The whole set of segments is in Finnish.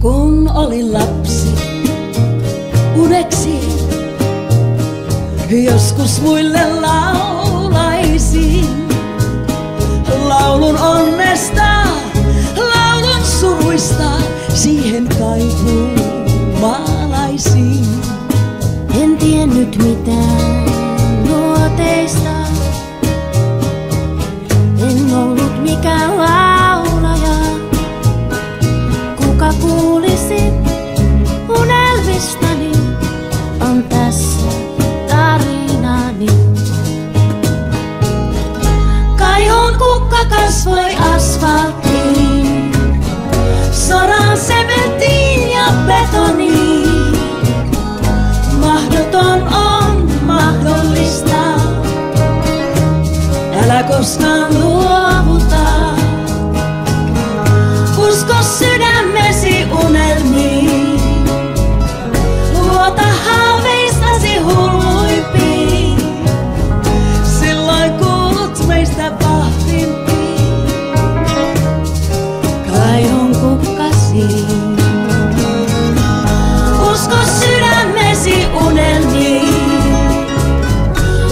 Kun olin lapsi, uneksi joskus muille laulaisin laulun onnesta, laulun suruista, siihen kaipuun maalaisin. En tiennyt mitään nuoteista, en ollut mikään laulaja. Kuka kuulisi unelmistani, on tässä tarinani. Kaihon kukka kasvoi asfalttiin, soran sementtiin ja betoniin. Mahdoton on mahdollista, älä koskaan luovuta. Usko sydämesi unelmiin, luota haaveistasi hulluimpiin. Silloin kuulut meistä vahvimpiin, kaihon kukkasiin. Usko sydämesi unelmiin,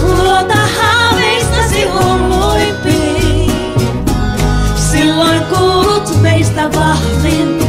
luota haaveistasi hulluimpiin. Silloin kuulut meistä vahvimpiin.